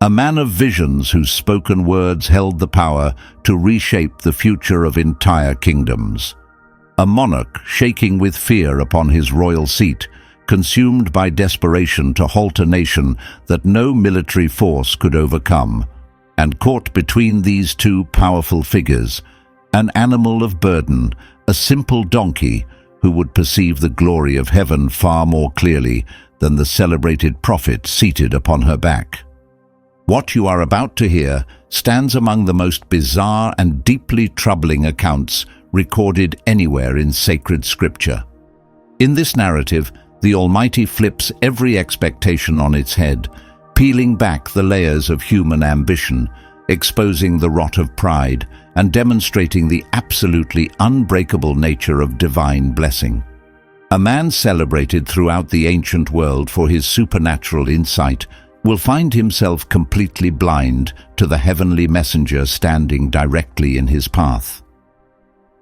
A man of visions whose spoken words held the power to reshape the future of entire kingdoms. A monarch shaking with fear upon his royal seat, consumed by desperation to halt a nation that no military force could overcome. And caught between these two powerful figures, an animal of burden, a simple donkey who would perceive the glory of heaven far more clearly than the celebrated prophet seated upon her back. What you are about to hear stands among the most bizarre and deeply troubling accounts recorded anywhere in sacred scripture. In this narrative, the Almighty flips every expectation on its head, peeling back the layers of human ambition, exposing the rot of pride, and demonstrating the absolutely unbreakable nature of divine blessing. A man celebrated throughout the ancient world for his supernatural insight will find himself completely blind to the heavenly messenger standing directly in his path.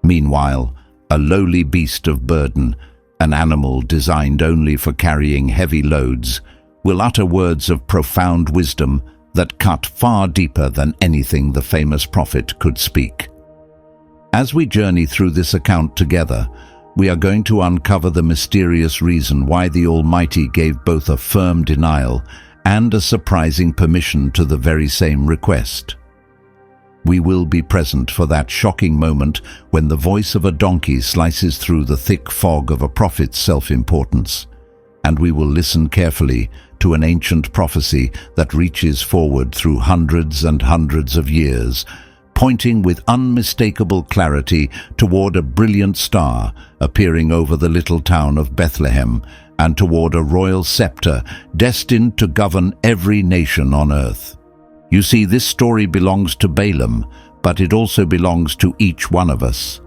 Meanwhile, a lowly beast of burden, an animal designed only for carrying heavy loads, will utter words of profound wisdom that cut far deeper than anything the famous prophet could speak. As we journey through this account together, we are going to uncover the mysterious reason why the Almighty gave both a firm denial and a surprising permission to the very same request. We will be present for that shocking moment when the voice of a donkey slices through the thick fog of a prophet's self-importance, and we will listen carefully to an ancient prophecy that reaches forward through hundreds and hundreds of years, pointing with unmistakable clarity toward a brilliant star appearing over the little town of Bethlehem and toward a royal scepter destined to govern every nation on earth. You see, this story belongs to Balaam, but it also belongs to each one of us.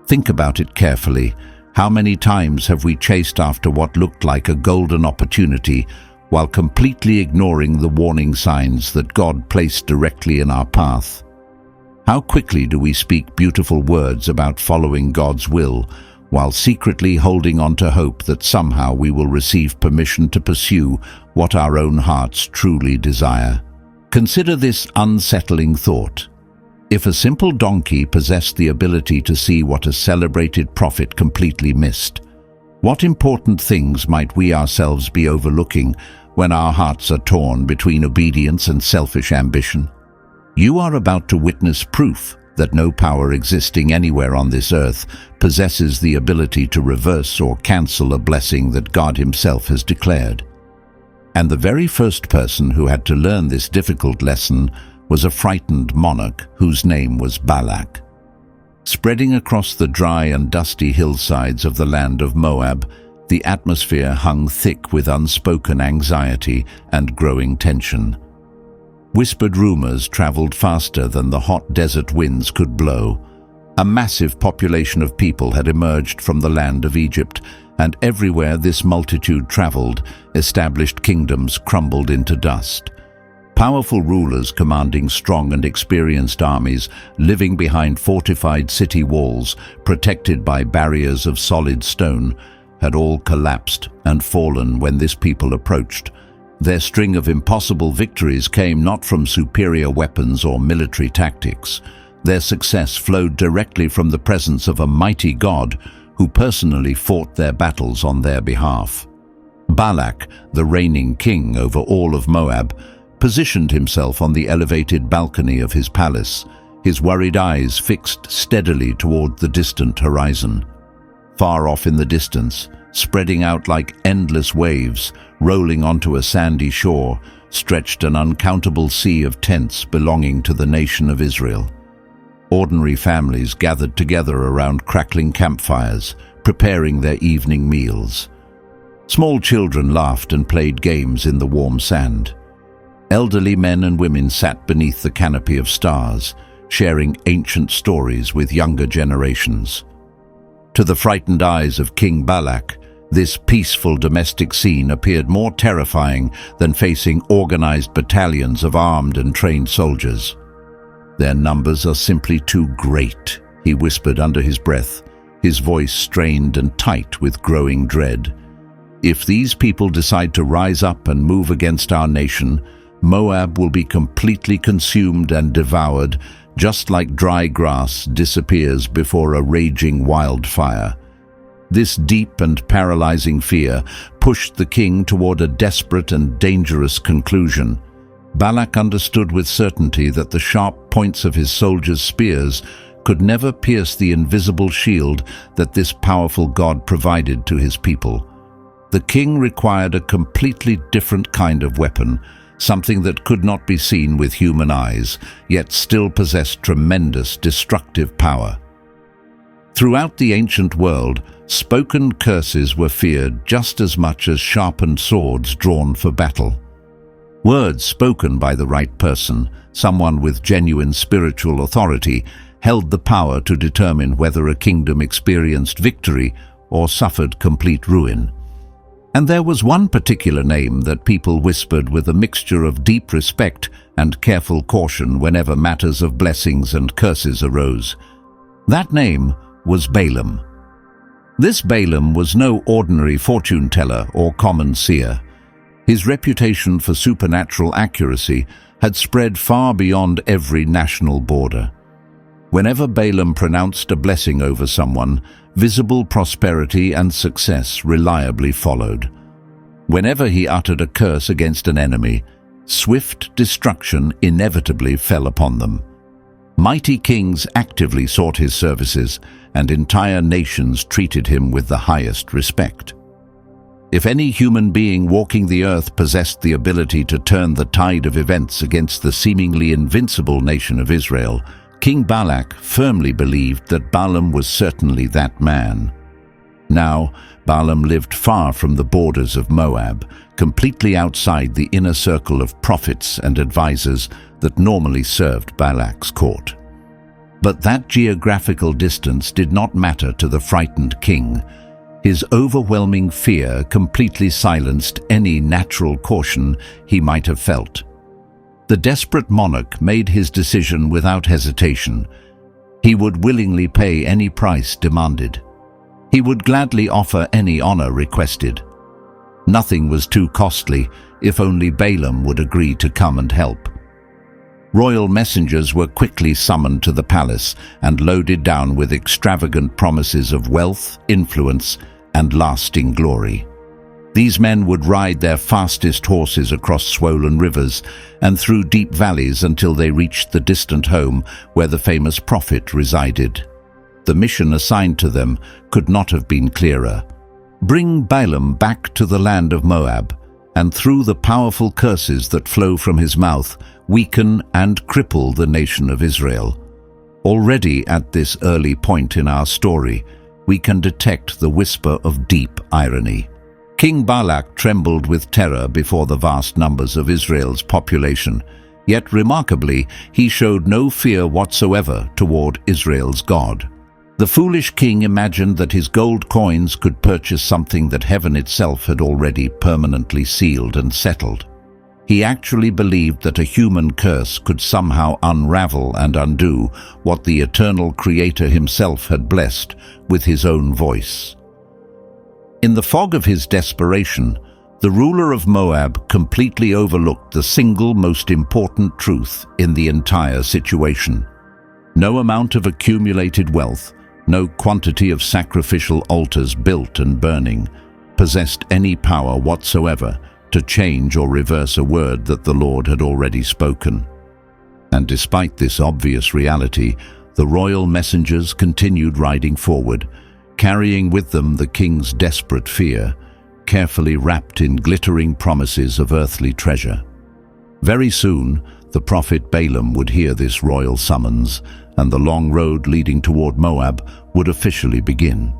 Think about it carefully. How many times have we chased after what looked like a golden opportunity while completely ignoring the warning signs that God placed directly in our path? How quickly do we speak beautiful words about following God's will while secretly holding on to hope that somehow we will receive permission to pursue what our own hearts truly desire? Consider this unsettling thought. If a simple donkey possessed the ability to see what a celebrated prophet completely missed, what important things might we ourselves be overlooking when our hearts are torn between obedience and selfish ambition? You are about to witness proof that no power existing anywhere on this earth possesses the ability to reverse or cancel a blessing that God Himself has declared. And the very first person who had to learn this difficult lesson was a frightened monarch whose name was Balaam. Spreading across the dry and dusty hillsides of the land of Moab, the atmosphere hung thick with unspoken anxiety and growing tension. Whispered rumors traveled faster than the hot desert winds could blow. A massive population of people had emerged from the land of Egypt, and everywhere this multitude traveled, established kingdoms crumbled into dust. Powerful rulers commanding strong and experienced armies, living behind fortified city walls, protected by barriers of solid stone, had all collapsed and fallen when this people approached. Their string of impossible victories came not from superior weapons or military tactics. Their success flowed directly from the presence of a mighty God who personally fought their battles on their behalf. Balak, the reigning king over all of Moab, positioned himself on the elevated balcony of his palace, his worried eyes fixed steadily toward the distant horizon. Far off in the distance, spreading out like endless waves, rolling onto a sandy shore, stretched an uncountable sea of tents belonging to the nation of Israel. Ordinary families gathered together around crackling campfires, preparing their evening meals. Small children laughed and played games in the warm sand. Elderly men and women sat beneath the canopy of stars, sharing ancient stories with younger generations. To the frightened eyes of King Balak, this peaceful domestic scene appeared more terrifying than facing organized battalions of armed and trained soldiers. "Their numbers are simply too great," he whispered under his breath, his voice strained and tight with growing dread. "If these people decide to rise up and move against our nation, Moab will be completely consumed and devoured, just like dry grass disappears before a raging wildfire. This deep and paralyzing fear pushed the king toward a desperate and dangerous conclusion. Balak understood with certainty that the sharp points of his soldiers' spears could never pierce the invisible shield that this powerful God provided to his people. The king required a completely different kind of weapon, something that could not be seen with human eyes, yet still possessed tremendous destructive power. Throughout the ancient world, spoken curses were feared just as much as sharpened swords drawn for battle. Words spoken by the right person, someone with genuine spiritual authority, held the power to determine whether a kingdom experienced victory or suffered complete ruin. And there was one particular name that people whispered with a mixture of deep respect and careful caution whenever matters of blessings and curses arose. That name was Balaam. This Balaam was no ordinary fortune teller or common seer. His reputation for supernatural accuracy had spread far beyond every national border. Whenever Balaam pronounced a blessing over someone, visible prosperity and success reliably followed. Whenever he uttered a curse against an enemy, swift destruction inevitably fell upon them. Mighty kings actively sought his services, and entire nations treated him with the highest respect. If any human being walking the earth possessed the ability to turn the tide of events against the seemingly invincible nation of Israel, King Balak firmly believed that Balaam was certainly that man. Now, Balaam lived far from the borders of Moab, completely outside the inner circle of prophets and advisors that normally served Balak's court. But that geographical distance did not matter to the frightened king. His overwhelming fear completely silenced any natural caution he might have felt. The desperate monarch made his decision without hesitation. He would willingly pay any price demanded. He would gladly offer any honor requested. Nothing was too costly if only Balaam would agree to come and help. Royal messengers were quickly summoned to the palace and loaded down with extravagant promises of wealth, influence, and lasting glory. These men would ride their fastest horses across swollen rivers and through deep valleys until they reached the distant home where the famous prophet resided. The mission assigned to them could not have been clearer. Bring Balaam back to the land of Moab, and through the powerful curses that flow from his mouth, weaken and cripple the nation of Israel. Already at this early point in our story, we can detect the whisper of deep irony. King Balak trembled with terror before the vast numbers of Israel's population, yet remarkably, he showed no fear whatsoever toward Israel's God. The foolish king imagined that his gold coins could purchase something that heaven itself had already permanently sealed and settled. He actually believed that a human curse could somehow unravel and undo what the eternal Creator himself had blessed with his own voice. In the fog of his desperation, the ruler of Moab completely overlooked the single most important truth in the entire situation. No amount of accumulated wealth, no quantity of sacrificial altars built and burning, possessed any power whatsoever to change or reverse a word that the Lord had already spoken. And despite this obvious reality, the royal messengers continued riding forward, carrying with them the king's desperate fear, carefully wrapped in glittering promises of earthly treasure. Very soon, the prophet Balaam would hear this royal summons, and the long road leading toward Moab would officially begin.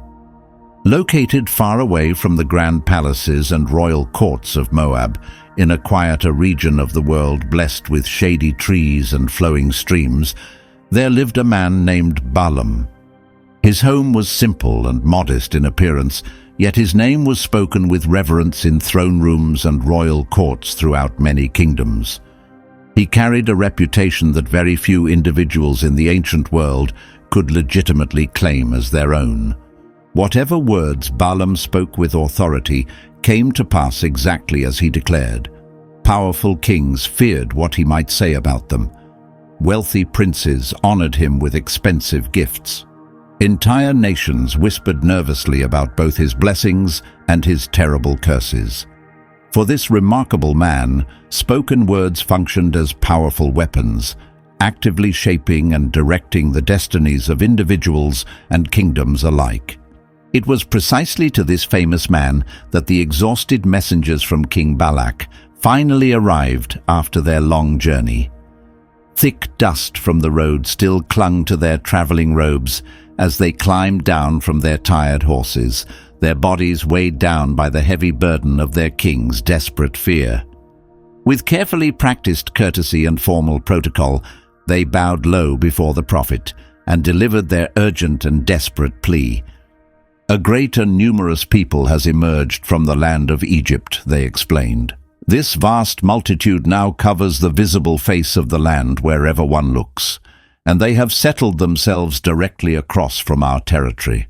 Located far away from the grand palaces and royal courts of Moab, in a quieter region of the world blessed with shady trees and flowing streams, there lived a man named Balaam. His home was simple and modest in appearance, yet his name was spoken with reverence in throne rooms and royal courts throughout many kingdoms. He carried a reputation that very few individuals in the ancient world could legitimately claim as their own. Whatever words Balaam spoke with authority came to pass exactly as he declared. Powerful kings feared what he might say about them. Wealthy princes honored him with expensive gifts. Entire nations whispered nervously about both his blessings and his terrible curses. For this remarkable man, spoken words functioned as powerful weapons, actively shaping and directing the destinies of individuals and kingdoms alike. It was precisely to this famous man that the exhausted messengers from King Balak finally arrived after their long journey. Thick dust from the road still clung to their traveling robes as they climbed down from their tired horses, their bodies weighed down by the heavy burden of their king's desperate fear. With carefully practiced courtesy and formal protocol, they bowed low before the prophet and delivered their urgent and desperate plea. "A great and numerous people has emerged from the land of Egypt," they explained. "This vast multitude now covers the visible face of the land wherever one looks, and they have settled themselves directly across from our territory.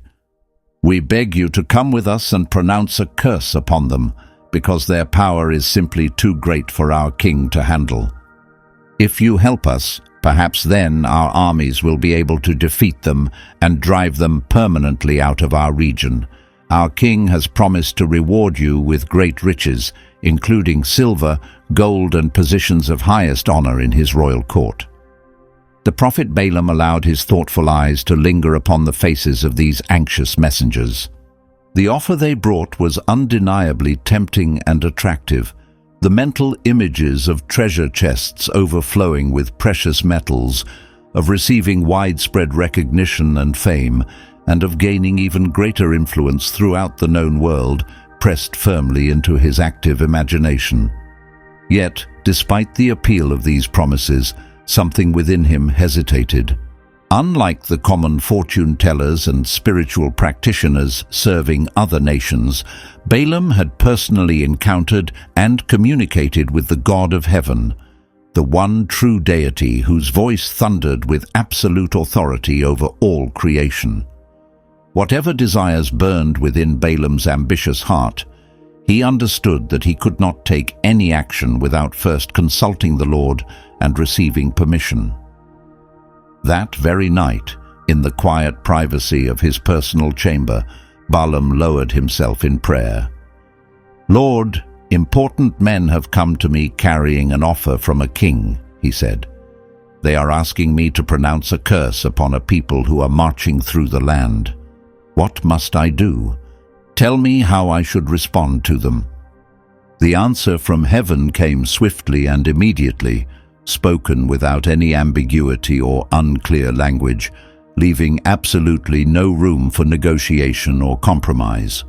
We beg you to come with us and pronounce a curse upon them, because their power is simply too great for our king to handle. If you help us, perhaps then our armies will be able to defeat them and drive them permanently out of our region. Our king has promised to reward you with great riches, including silver, gold, and positions of highest honor in his royal court." The prophet Balaam allowed his thoughtful eyes to linger upon the faces of these anxious messengers. The offer they brought was undeniably tempting and attractive. The mental images of treasure chests overflowing with precious metals, of receiving widespread recognition and fame, and of gaining even greater influence throughout the known world, pressed firmly into his active imagination. Yet, despite the appeal of these promises, something within him hesitated. Unlike the common fortune tellers and spiritual practitioners serving other nations, Balaam had personally encountered and communicated with the God of heaven, the one true deity whose voice thundered with absolute authority over all creation. Whatever desires burned within Balaam's ambitious heart, he understood that he could not take any action without first consulting the Lord and receiving permission. That very night, in the quiet privacy of his personal chamber, Balaam lowered himself in prayer. "Lord, important men have come to me carrying an offer from a king," he said. "They are asking me to pronounce a curse upon a people who are marching through the land. What must I do? Tell me how I should respond to them." The answer from heaven came swiftly and immediately, spoken without any ambiguity or unclear language, leaving absolutely no room for negotiation or compromise.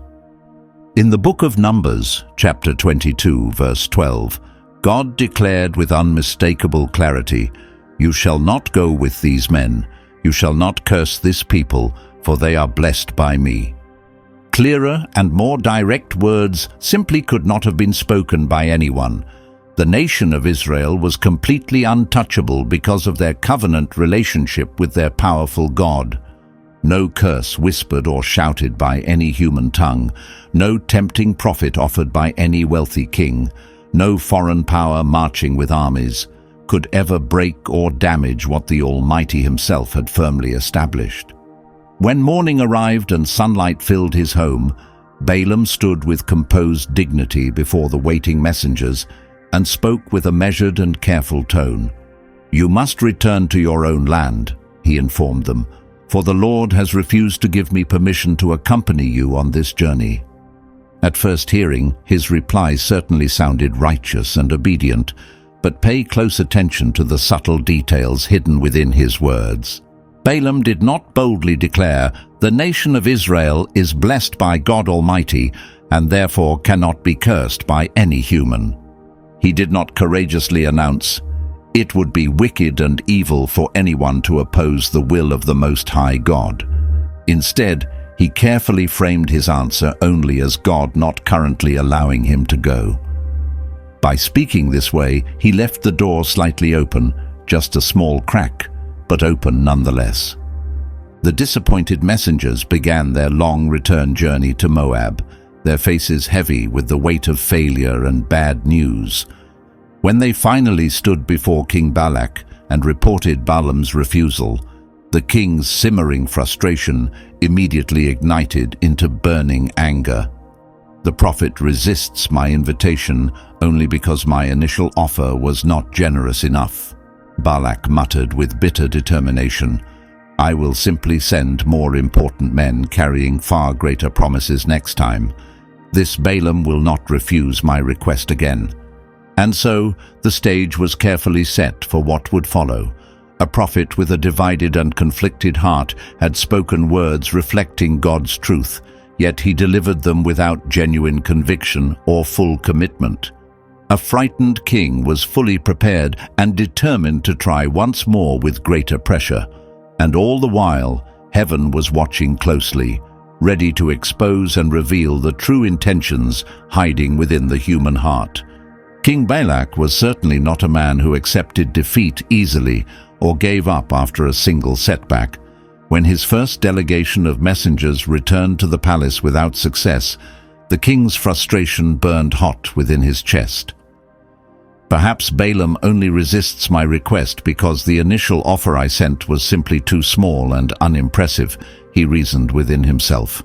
In the book of Numbers, chapter 22, verse 12, God declared with unmistakable clarity, "You shall not go with these men, you shall not curse this people, for they are blessed by me." Clearer and more direct words simply could not have been spoken by anyone. The nation of Israel was completely untouchable because of their covenant relationship with their powerful God. No curse whispered or shouted by any human tongue, no tempting prophet offered by any wealthy king, no foreign power marching with armies, could ever break or damage what the Almighty himself had firmly established. When morning arrived and sunlight filled his home, Balaam stood with composed dignity before the waiting messengers and spoke with a measured and careful tone. "You must return to your own land," he informed them, "for the Lord has refused to give me permission to accompany you on this journey." At first hearing, his reply certainly sounded righteous and obedient, but pay close attention to the subtle details hidden within his words. Balaam did not boldly declare, "The nation of Israel is blessed by God Almighty and therefore cannot be cursed by any human." He did not courageously announce, "It would be wicked and evil for anyone to oppose the will of the Most High God." Instead, he carefully framed his answer only as God not currently allowing him to go. By speaking this way, he left the door slightly open, just a small crack, but open nonetheless. The disappointed messengers began their long return journey to Moab, their faces heavy with the weight of failure and bad news. When they finally stood before King Balak and reported Balaam's refusal, the king's simmering frustration immediately ignited into burning anger. The prophet resists my invitation only because my initial offer was not generous enough, Balak muttered with bitter determination. I will simply send more important men carrying far greater promises next time. This Balaam will not refuse my request again. And so the stage was carefully set for what would follow. A prophet with a divided and conflicted heart had spoken words reflecting God's truth, yet he delivered them without genuine conviction or full commitment. A frightened king was fully prepared and determined to try once more with greater pressure. And all the while, heaven was watching closely, ready to expose and reveal the true intentions hiding within the human heart. King Balak was certainly not a man who accepted defeat easily or gave up after a single setback. When his first delegation of messengers returned to the palace without success, the king's frustration burned hot within his chest. Perhaps Balaam only resists my request because the initial offer I sent was simply too small and unimpressive, he reasoned within himself.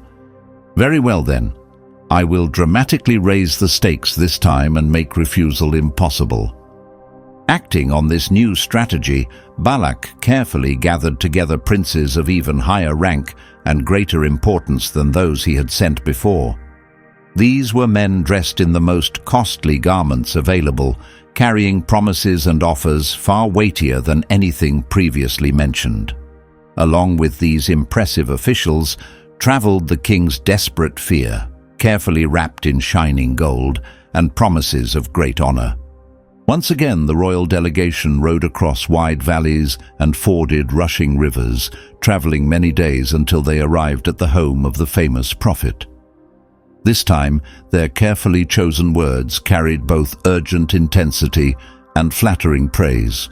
Very well then, I will dramatically raise the stakes this time and make refusal impossible. Acting on this new strategy, Balak carefully gathered together princes of even higher rank and greater importance than those he had sent before. These were men dressed in the most costly garments available, carrying promises and offers far weightier than anything previously mentioned. Along with these impressive officials traveled the king's desperate fear, carefully wrapped in shining gold and promises of great honor. Once again, the royal delegation rode across wide valleys and forded rushing rivers, traveling many days until they arrived at the home of the famous prophet. This time, their carefully chosen words carried both urgent intensity and flattering praise.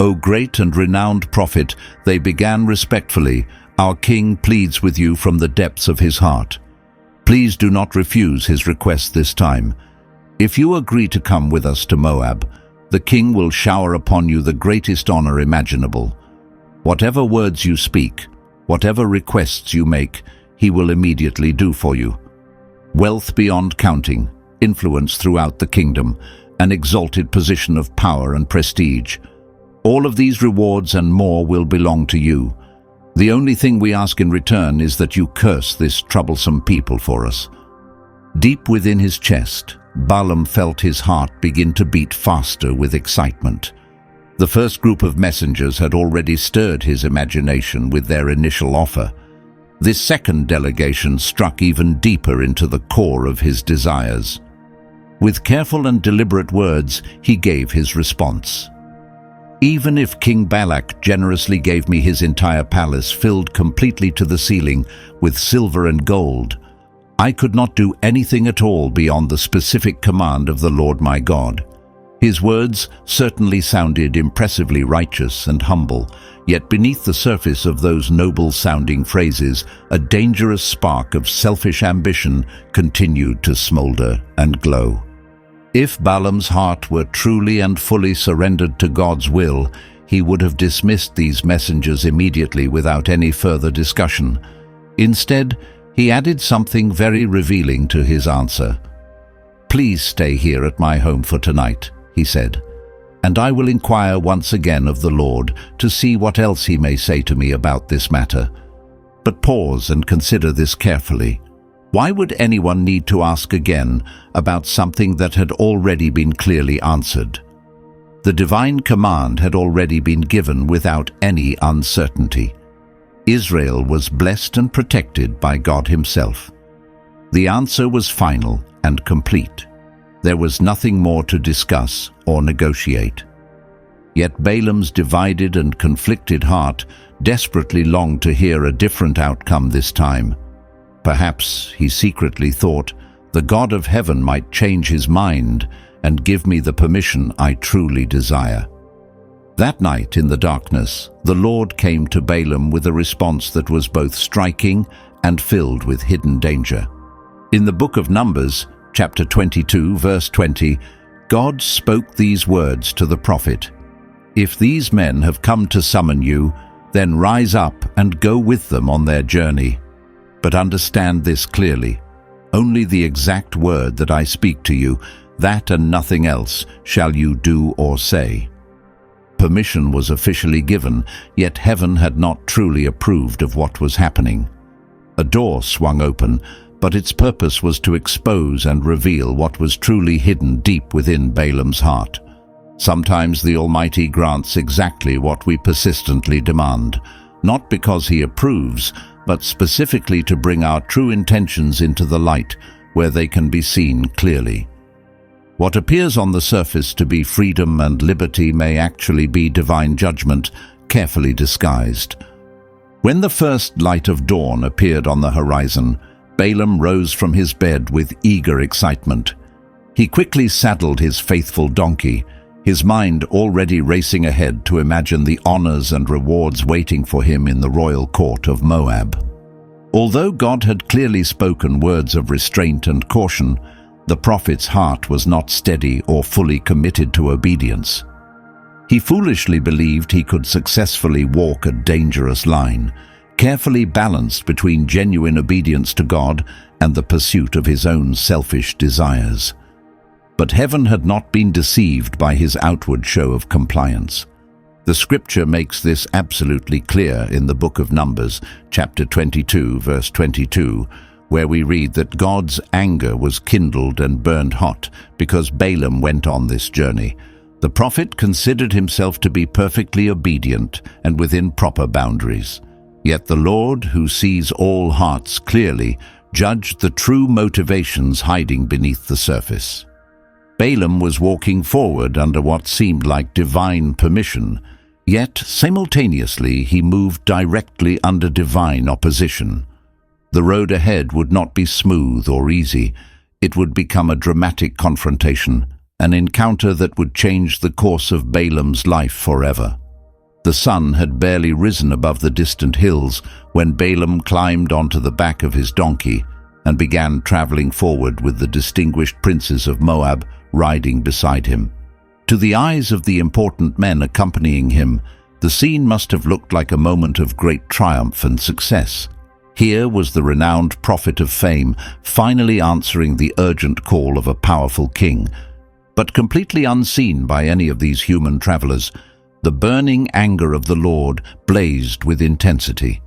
O great and renowned prophet, they began respectfully, our king pleads with you from the depths of his heart. Please do not refuse his request this time. If you agree to come with us to Moab, the king will shower upon you the greatest honor imaginable. Whatever words you speak, whatever requests you make, he will immediately do for you. Wealth beyond counting, influence throughout the kingdom, an exalted position of power and prestige. All of these rewards and more will belong to you. The only thing we ask in return is that you curse this troublesome people for us. Deep within his chest, Balaam felt his heart begin to beat faster with excitement. The first group of messengers had already stirred his imagination with their initial offer. This second delegation struck even deeper into the core of his desires. With careful and deliberate words, he gave his response. Even if King Balak generously gave me his entire palace filled completely to the ceiling with silver and gold, I could not do anything at all beyond the specific command of the Lord my God. His words certainly sounded impressively righteous and humble, yet beneath the surface of those noble-sounding phrases, a dangerous spark of selfish ambition continued to smolder and glow. If Balaam's heart were truly and fully surrendered to God's will, he would have dismissed these messengers immediately without any further discussion. Instead, he added something very revealing to his answer. Please stay here at my home for tonight, he said, and I will inquire once again of the Lord to see what else he may say to me about this matter. But pause and consider this carefully. Why would anyone need to ask again about something that had already been clearly answered? The divine command had already been given without any uncertainty. Israel was blessed and protected by God himself. The answer was final and complete. There was nothing more to discuss or negotiate. Yet Balaam's divided and conflicted heart desperately longed to hear a different outcome this time. Perhaps, he secretly thought, the God of heaven might change his mind and give me the permission I truly desire. That night in the darkness, the Lord came to Balaam with a response that was both striking and filled with hidden danger. In the book of Numbers, chapter 22, verse 20, God spoke these words to the prophet: "If these men have come to summon you, then rise up and go with them on their journey. But understand this clearly: only the exact word that I speak to you, that and nothing else, shall you do or say." Permission was officially given, yet heaven had not truly approved of what was happening. A door swung open, but its purpose was to expose and reveal what was truly hidden deep within Balaam's heart. Sometimes the Almighty grants exactly what we persistently demand, not because He approves, but specifically to bring our true intentions into the light, where they can be seen clearly. What appears on the surface to be freedom and liberty may actually be divine judgment, carefully disguised. When the first light of dawn appeared on the horizon, Balaam rose from his bed with eager excitement. He quickly saddled his faithful donkey, his mind already racing ahead to imagine the honors and rewards waiting for him in the royal court of Moab. Although God had clearly spoken words of restraint and caution, the prophet's heart was not steady or fully committed to obedience. He foolishly believed he could successfully walk a dangerous line, carefully balanced between genuine obedience to God and the pursuit of his own selfish desires. But heaven had not been deceived by his outward show of compliance. The scripture makes this absolutely clear in the book of Numbers, chapter 22, verse 22, where we read that God's anger was kindled and burned hot because Balaam went on this journey. The prophet considered himself to be perfectly obedient and within proper boundaries. Yet the Lord, who sees all hearts clearly, judged the true motivations hiding beneath the surface. Balaam was walking forward under what seemed like divine permission, yet simultaneously he moved directly under divine opposition. The road ahead would not be smooth or easy. It would become a dramatic confrontation, an encounter that would change the course of Balaam's life forever. The sun had barely risen above the distant hills when Balaam climbed onto the back of his donkey and began traveling forward with the distinguished princes of Moab riding beside him. To the eyes of the important men accompanying him, the scene must have looked like a moment of great triumph and success. Here was the renowned prophet of fame finally answering the urgent call of a powerful king. But completely unseen by any of these human travelers, the burning anger of the Lord blazed with intensity.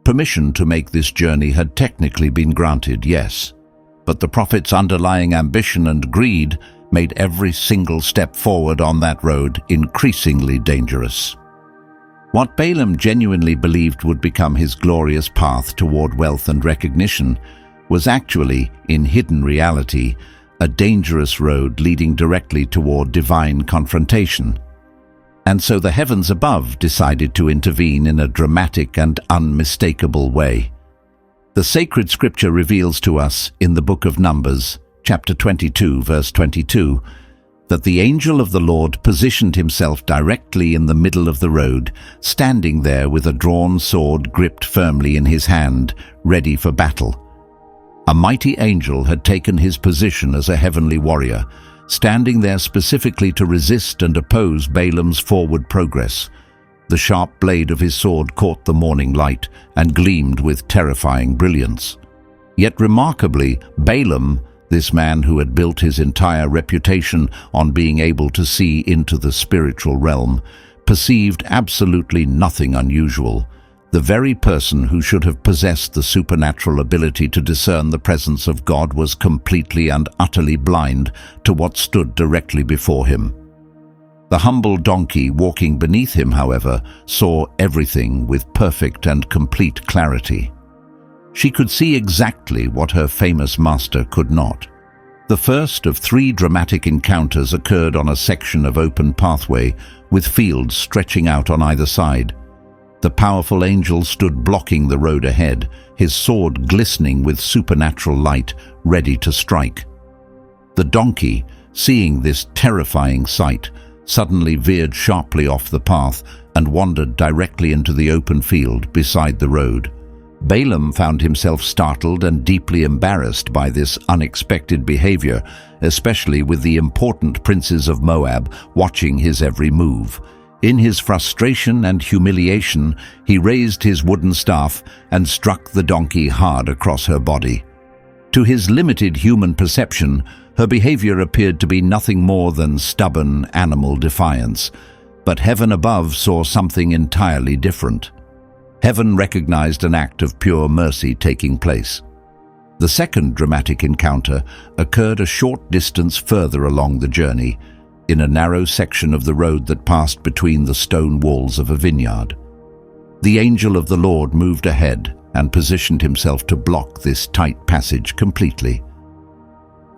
Permission to make this journey had technically been granted, yes, but the prophet's underlying ambition and greed made every single step forward on that road increasingly dangerous. What Balaam genuinely believed would become his glorious path toward wealth and recognition was actually, in hidden reality, a dangerous road leading directly toward divine confrontation. And so the heavens above decided to intervene in a dramatic and unmistakable way. The sacred scripture reveals to us in the book of Numbers, chapter 22, verse 22, that the angel of the Lord positioned himself directly in the middle of the road, standing there with a drawn sword gripped firmly in his hand, ready for battle. A mighty angel had taken his position as a heavenly warrior, standing there specifically to resist and oppose Balaam's forward progress. The sharp blade of his sword caught the morning light and gleamed with terrifying brilliance. Yet remarkably, Balaam, this man who had built his entire reputation on being able to see into the spiritual realm, perceived absolutely nothing unusual. The very person who should have possessed the supernatural ability to discern the presence of God was completely and utterly blind to what stood directly before him. The humble donkey walking beneath him, however, saw everything with perfect and complete clarity. She could see exactly what her famous master could not. The first of 3 dramatic encounters occurred on a section of open pathway with fields stretching out on either side. The powerful angel stood blocking the road ahead, his sword glistening with supernatural light, ready to strike. The donkey, seeing this terrifying sight, suddenly veered sharply off the path and wandered directly into the open field beside the road. Balaam found himself startled and deeply embarrassed by this unexpected behavior, especially with the important princes of Moab watching his every move. In his frustration and humiliation, he raised his wooden staff and struck the donkey hard across her body. To his limited human perception, her behavior appeared to be nothing more than stubborn animal defiance, but heaven above saw something entirely different. Heaven recognized an act of pure mercy taking place. The second dramatic encounter occurred a short distance further along the journey, in a narrow section of the road that passed between the stone walls of a vineyard. The angel of the Lord moved ahead and positioned himself to block this tight passage completely.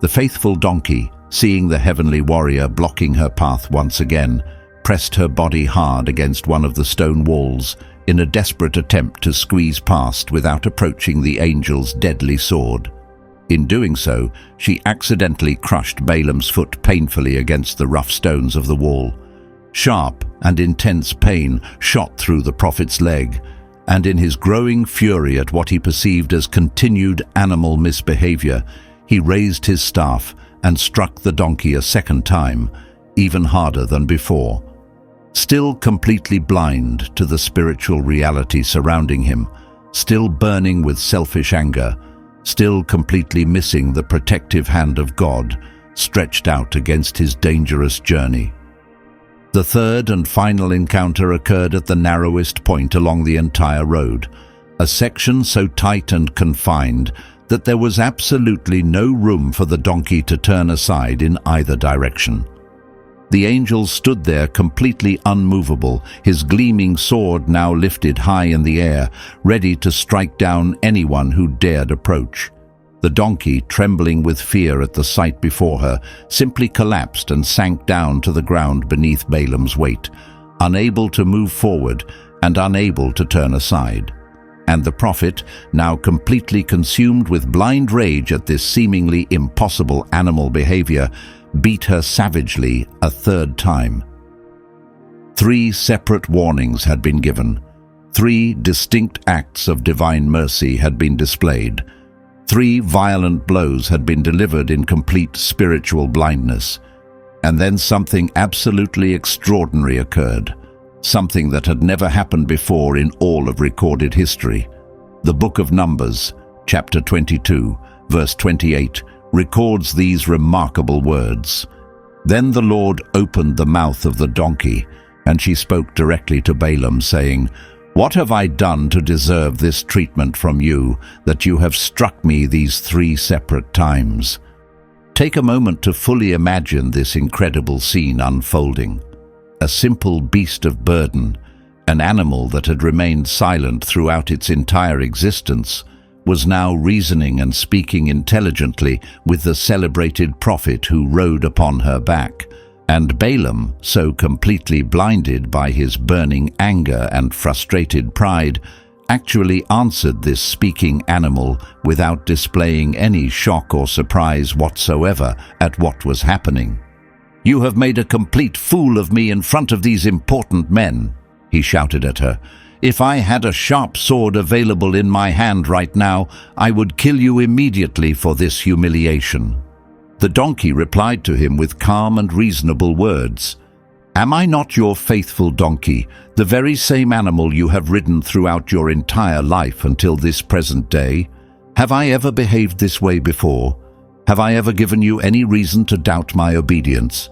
The faithful donkey, seeing the heavenly warrior blocking her path once again, pressed her body hard against one of the stone walls in a desperate attempt to squeeze past without approaching the angel's deadly sword. In doing so, she accidentally crushed Balaam's foot painfully against the rough stones of the wall. Sharp and intense pain shot through the prophet's leg, and in his growing fury at what he perceived as continued animal misbehavior, he raised his staff and struck the donkey a second time, even harder than before. Still completely blind to the spiritual reality surrounding him, still burning with selfish anger, still completely missing the protective hand of God stretched out against his dangerous journey. The third and final encounter occurred at the narrowest point along the entire road, a section so tight and confined that there was absolutely no room for the donkey to turn aside in either direction. The angel stood there completely unmovable, his gleaming sword now lifted high in the air, ready to strike down anyone who dared approach. The donkey, trembling with fear at the sight before her, simply collapsed and sank down to the ground beneath Balaam's weight, unable to move forward and unable to turn aside. And the prophet, now completely consumed with blind rage at this seemingly impossible animal behavior, beat her savagely a third time. 3 separate warnings had been given. 3 distinct acts of divine mercy had been displayed. 3 violent blows had been delivered in complete spiritual blindness. And then something absolutely extraordinary occurred, something that had never happened before in all of recorded history. The book of Numbers, chapter 22, verse 28, records these remarkable words. Then the Lord opened the mouth of the donkey, and she spoke directly to Balaam, saying, "What have I done to deserve this treatment from you, that you have struck me these 3 separate times?" Take a moment to fully imagine this incredible scene unfolding. A simple beast of burden, an animal that had remained silent throughout its entire existence, was now reasoning and speaking intelligently with the celebrated prophet who rode upon her back, and Balaam, so completely blinded by his burning anger and frustrated pride, actually answered this speaking animal without displaying any shock or surprise whatsoever at what was happening. "You have made a complete fool of me in front of these important men," he shouted at her. "If I had a sharp sword available in my hand right now, I would kill you immediately for this humiliation." The donkey replied to him with calm and reasonable words. "Am I not your faithful donkey, the very same animal you have ridden throughout your entire life until this present day? Have I ever behaved this way before? Have I ever given you any reason to doubt my obedience?"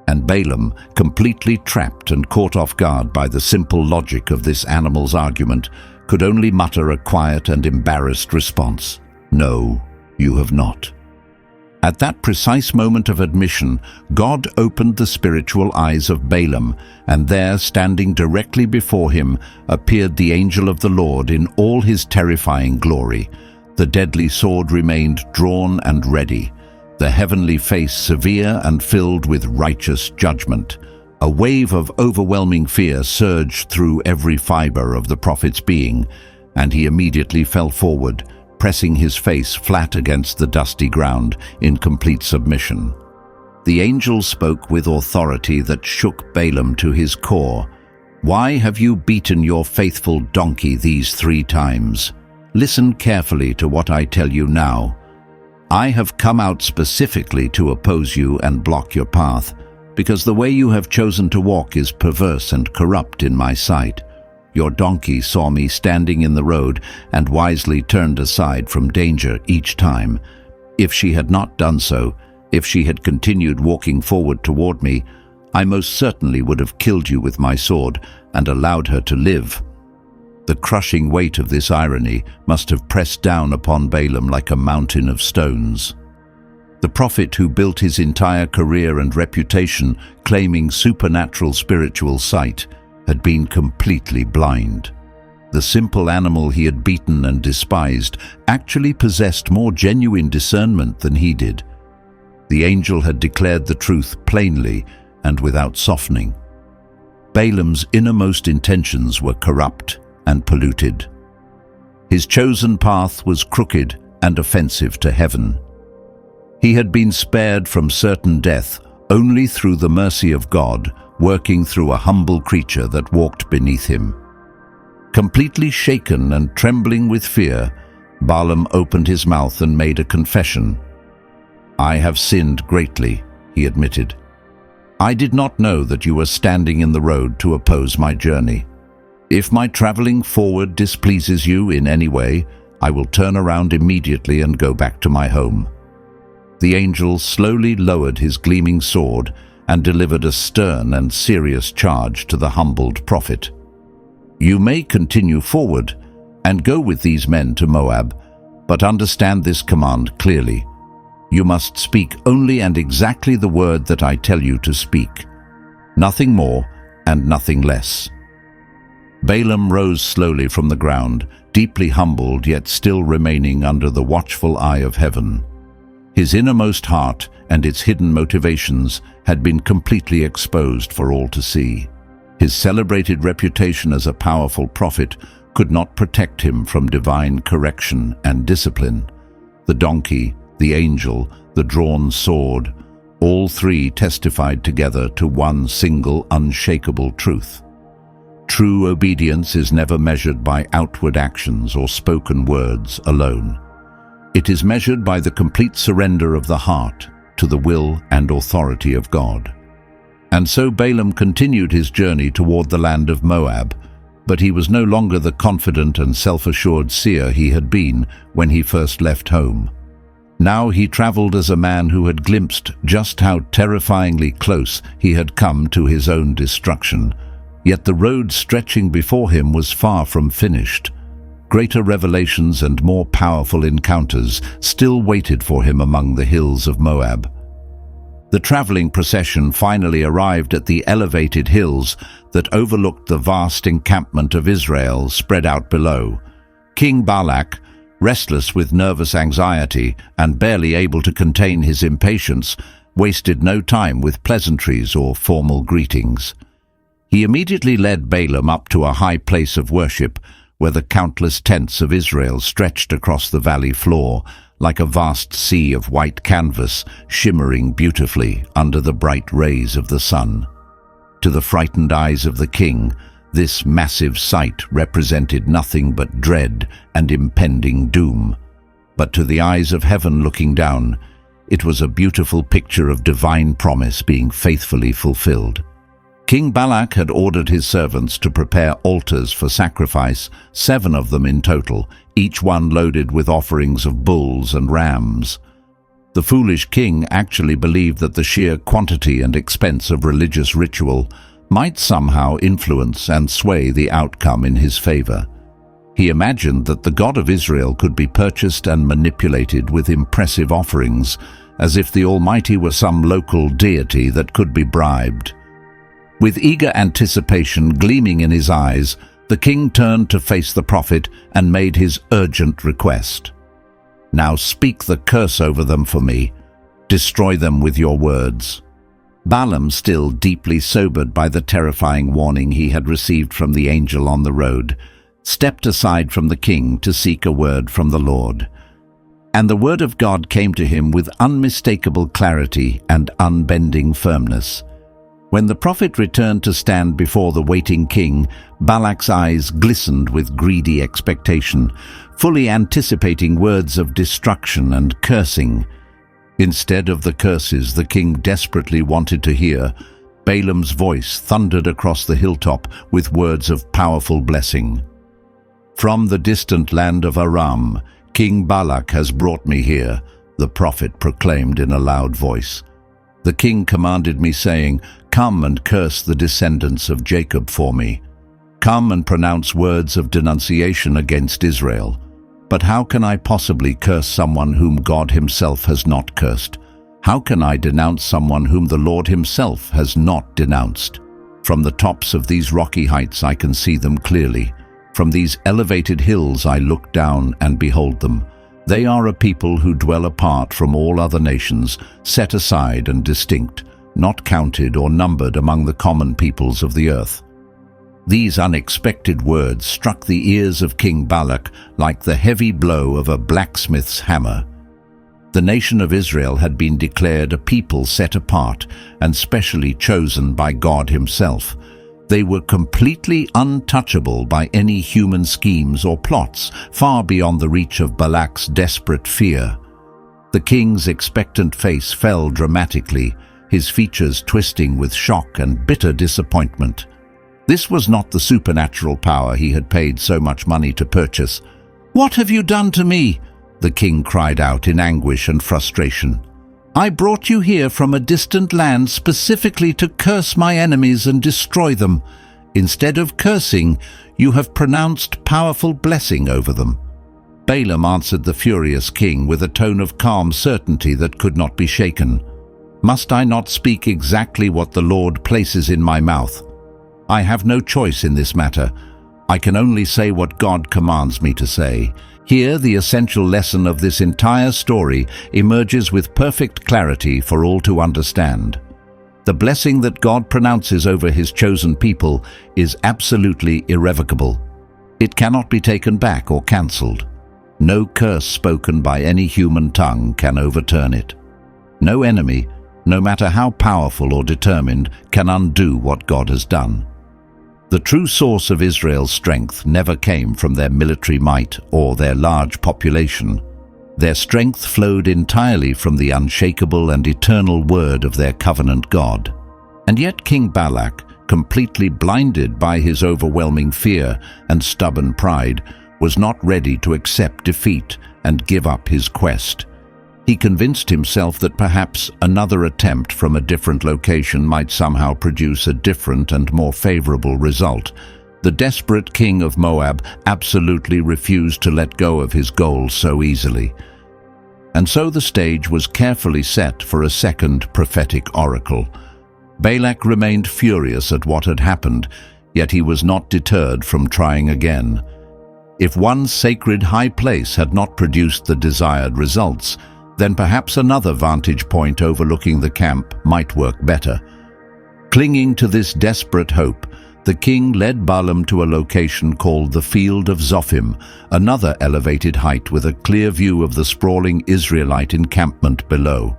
And Balaam, completely trapped and caught off guard by the simple logic of this animal's argument, could only mutter a quiet and embarrassed response. "No, you have not." At that precise moment of admission, God opened the spiritual eyes of Balaam, and there, standing directly before him, appeared the angel of the Lord in all his terrifying glory. The deadly sword remained drawn and ready, the heavenly face severe and filled with righteous judgment. A wave of overwhelming fear surged through every fiber of the prophet's being, and he immediately fell forward, pressing his face flat against the dusty ground in complete submission. The angel spoke with authority that shook Balaam to his core. "Why have you beaten your faithful donkey these 3 times? Listen carefully to what I tell you now. I have come out specifically to oppose you and block your path, because the way you have chosen to walk is perverse and corrupt in my sight. Your donkey saw me standing in the road and wisely turned aside from danger each time. If she had not done so, if she had continued walking forward toward me, I most certainly would have killed you with my sword and allowed her to live." The crushing weight of this irony must have pressed down upon Balaam like a mountain of stones. The prophet who built his entire career and reputation claiming supernatural spiritual sight had been completely blind. The simple animal he had beaten and despised actually possessed more genuine discernment than he did. The angel had declared the truth plainly and without softening. Balaam's innermost intentions were corrupt and polluted. His chosen path was crooked and offensive to heaven. He had been spared from certain death only through the mercy of God, working through a humble creature that walked beneath him. Completely shaken and trembling with fear, Balaam opened his mouth and made a confession. "I have sinned greatly," he admitted. "I did not know that you were standing in the road to oppose my journey. If my traveling forward displeases you in any way, I will turn around immediately and go back to my home." The angel slowly lowered his gleaming sword and delivered a stern and serious charge to the humbled prophet. "You may continue forward and go with these men to Moab, but understand this command clearly. You must speak only and exactly the word that I tell you to speak. Nothing more and nothing less." Balaam rose slowly from the ground, deeply humbled yet still remaining under the watchful eye of heaven. His innermost heart and its hidden motivations had been completely exposed for all to see. His celebrated reputation as a powerful prophet could not protect him from divine correction and discipline. The donkey, the angel, the drawn sword, all three testified together to one single unshakable truth. True obedience is never measured by outward actions or spoken words alone. It is measured by the complete surrender of the heart to the will and authority of God. And so Balaam continued his journey toward the land of Moab, but he was no longer the confident and self-assured seer he had been when he first left home. Now he traveled as a man who had glimpsed just how terrifyingly close he had come to his own destruction. Yet the road stretching before him was far from finished. Greater revelations and more powerful encounters still waited for him among the hills of Moab. The traveling procession finally arrived at the elevated hills that overlooked the vast encampment of Israel spread out below. King Balak, restless with nervous anxiety and barely able to contain his impatience, wasted no time with pleasantries or formal greetings. He immediately led Balaam up to a high place of worship where the countless tents of Israel stretched across the valley floor like a vast sea of white canvas shimmering beautifully under the bright rays of the sun. To the frightened eyes of the king, this massive sight represented nothing but dread and impending doom. But to the eyes of heaven looking down, it was a beautiful picture of divine promise being faithfully fulfilled. King Balak had ordered his servants to prepare altars for sacrifice, 7 of them in total, each one loaded with offerings of bulls and rams. The foolish king actually believed that the sheer quantity and expense of religious ritual might somehow influence and sway the outcome in his favor. He imagined that the God of Israel could be purchased and manipulated with impressive offerings, as if the Almighty were some local deity that could be bribed. With eager anticipation gleaming in his eyes, the king turned to face the prophet and made his urgent request. "Now speak the curse over them for me. Destroy them with your words." Balaam, still deeply sobered by the terrifying warning he had received from the angel on the road, stepped aside from the king to seek a word from the Lord. And the word of God came to him with unmistakable clarity and unbending firmness. When the prophet returned to stand before the waiting king, Balak's eyes glistened with greedy expectation, fully anticipating words of destruction and cursing. Instead of the curses the king desperately wanted to hear, Balaam's voice thundered across the hilltop with words of powerful blessing. "From the distant land of Aram, King Balak has brought me here," the prophet proclaimed in a loud voice. "The king commanded me, saying, 'Come and curse the descendants of Jacob for me. Come and pronounce words of denunciation against Israel.' But how can I possibly curse someone whom God himself has not cursed? How can I denounce someone whom the Lord himself has not denounced? From the tops of these rocky heights I can see them clearly. From these elevated hills I look down and behold them. They are a people who dwell apart from all other nations, set aside and distinct, not counted or numbered among the common peoples of the earth." These unexpected words struck the ears of King Balak like the heavy blow of a blacksmith's hammer. The nation of Israel had been declared a people set apart and specially chosen by God himself. They were completely untouchable by any human schemes or plots, far beyond the reach of Balak's desperate fear. The king's expectant face fell dramatically, his features twisting with shock and bitter disappointment. This was not the supernatural power he had paid so much money to purchase. "What have you done to me?" the king cried out in anguish and frustration. "I brought you here from a distant land specifically to curse my enemies and destroy them. Instead of cursing, you have pronounced powerful blessing over them." Balaam answered the furious king with a tone of calm certainty that could not be shaken. "Must I not speak exactly what the Lord places in my mouth? I have no choice in this matter. I can only say what God commands me to say." Here, the essential lesson of this entire story emerges with perfect clarity for all to understand. The blessing that God pronounces over his chosen people is absolutely irrevocable. It cannot be taken back or cancelled. No curse spoken by any human tongue can overturn it. No enemy, no matter how powerful or determined, can undo what God has done. The true source of Israel's strength never came from their military might or their large population. Their strength flowed entirely from the unshakable and eternal word of their covenant God. And yet King Balak, completely blinded by his overwhelming fear and stubborn pride, was not ready to accept defeat and give up his quest. He convinced himself that perhaps another attempt from a different location might somehow produce a different and more favorable result. The desperate king of Moab absolutely refused to let go of his goal so easily. And so the stage was carefully set for a second prophetic oracle. Balak remained furious at what had happened, yet he was not deterred from trying again. If one sacred high place had not produced the desired results, then perhaps another vantage point overlooking the camp might work better. Clinging to this desperate hope, the king led Balaam to a location called the Field of Zophim, another elevated height with a clear view of the sprawling Israelite encampment below.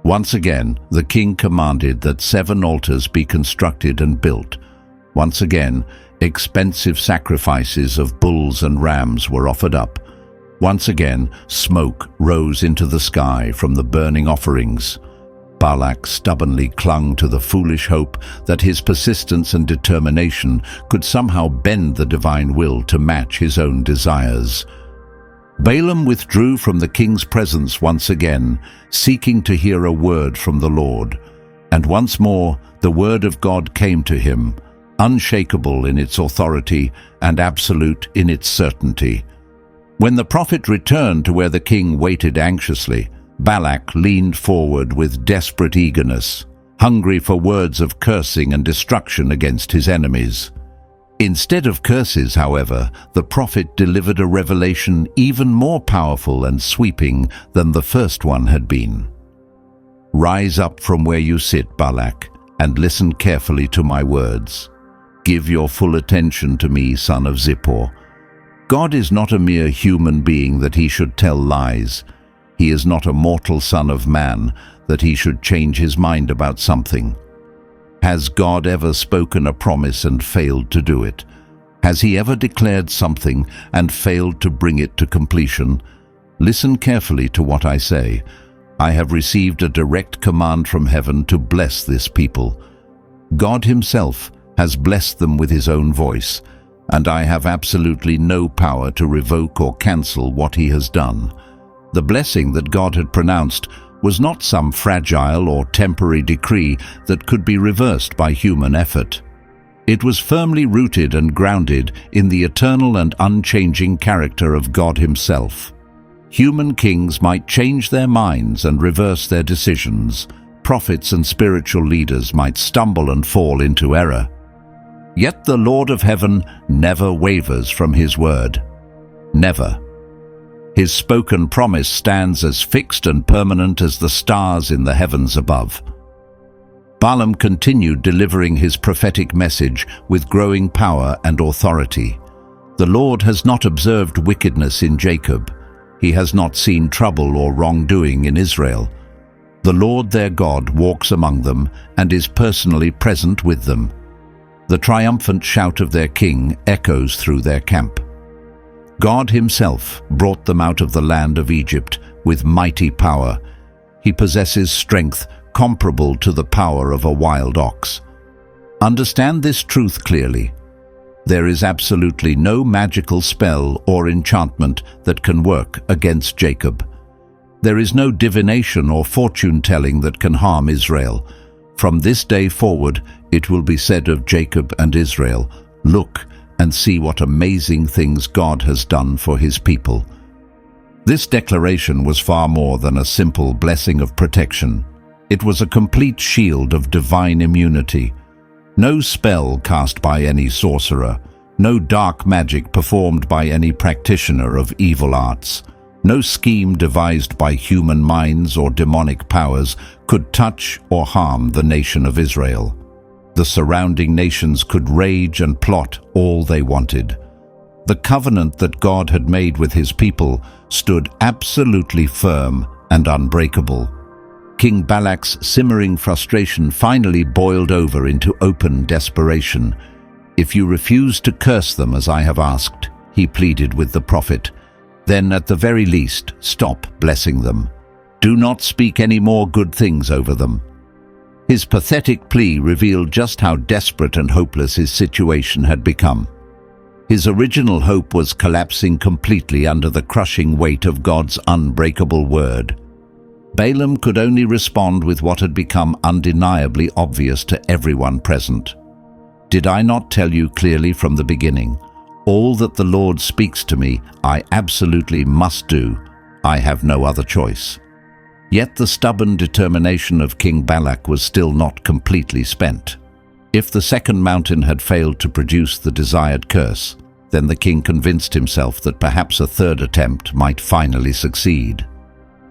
Once again, the king commanded that 7 altars be constructed and built. Once again, expensive sacrifices of bulls and rams were offered up. Once again, smoke rose into the sky from the burning offerings. Balak stubbornly clung to the foolish hope that his persistence and determination could somehow bend the divine will to match his own desires. Balaam withdrew from the king's presence once again, seeking to hear a word from the Lord. And once more, the word of God came to him, unshakable in its authority and absolute in its certainty. When the prophet returned to where the king waited anxiously, Balak leaned forward with desperate eagerness, hungry for words of cursing and destruction against his enemies. Instead of curses, however, the prophet delivered a revelation even more powerful and sweeping than the first one had been. "Rise up from where you sit, Balak, and listen carefully to my words. Give your full attention to me, son of Zippor. God is not a mere human being that he should tell lies. He is not a mortal son of man that he should change his mind about something. Has God ever spoken a promise and failed to do it? Has he ever declared something and failed to bring it to completion? Listen carefully to what I say. I have received a direct command from heaven to bless this people. God himself has blessed them with his own voice, and I have absolutely no power to revoke or cancel what he has done. The blessing that God had pronounced was not some fragile or temporary decree that could be reversed by human effort. It was firmly rooted and grounded in the eternal and unchanging character of God himself. Human kings might change their minds and reverse their decisions. Prophets and spiritual leaders might stumble and fall into error. Yet the Lord of heaven never wavers from his word. Never. His spoken promise stands as fixed and permanent as the stars in the heavens above. Balaam continued delivering his prophetic message with growing power and authority. The Lord has not observed wickedness in Jacob. He has not seen trouble or wrongdoing in Israel. The Lord their God walks among them and is personally present with them. The triumphant shout of their king echoes through their camp. God himself brought them out of the land of Egypt with mighty power. He possesses strength comparable to the power of a wild ox. Understand this truth clearly. There is absolutely no magical spell or enchantment that can work against Jacob. There is no divination or fortune-telling that can harm Israel. From this day forward, it will be said of Jacob and Israel, "Look and see what amazing things God has done for his people." This declaration was far more than a simple blessing of protection. It was a complete shield of divine immunity. No spell cast by any sorcerer, no dark magic performed by any practitioner of evil arts, no scheme devised by human minds or demonic powers could touch or harm the nation of Israel. The surrounding nations could rage and plot all they wanted. The covenant that God had made with his people stood absolutely firm and unbreakable. King Balak's simmering frustration finally boiled over into open desperation. "If you refuse to curse them as I have asked," he pleaded with the prophet, "then at the very least stop blessing them. Do not speak any more good things over them." His pathetic plea revealed just how desperate and hopeless his situation had become. His original hope was collapsing completely under the crushing weight of God's unbreakable word. Balaam could only respond with what had become undeniably obvious to everyone present. "Did I not tell you clearly from the beginning? All that the Lord speaks to me, I absolutely must do. I have no other choice." Yet the stubborn determination of King Balak was still not completely spent. If the second mountain had failed to produce the desired curse, then the king convinced himself that perhaps a third attempt might finally succeed.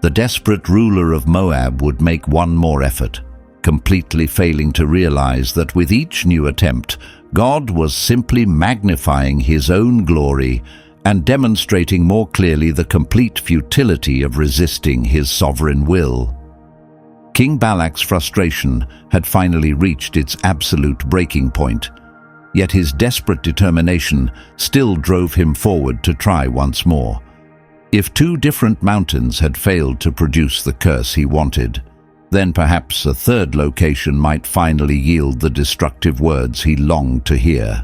The desperate ruler of Moab would make one more effort, completely failing to realize that with each new attempt, God was simply magnifying his own glory and demonstrating more clearly the complete futility of resisting his sovereign will. King Balak's frustration had finally reached its absolute breaking point, yet his desperate determination still drove him forward to try once more. If two different mountains had failed to produce the curse he wanted, then perhaps a third location might finally yield the destructive words he longed to hear.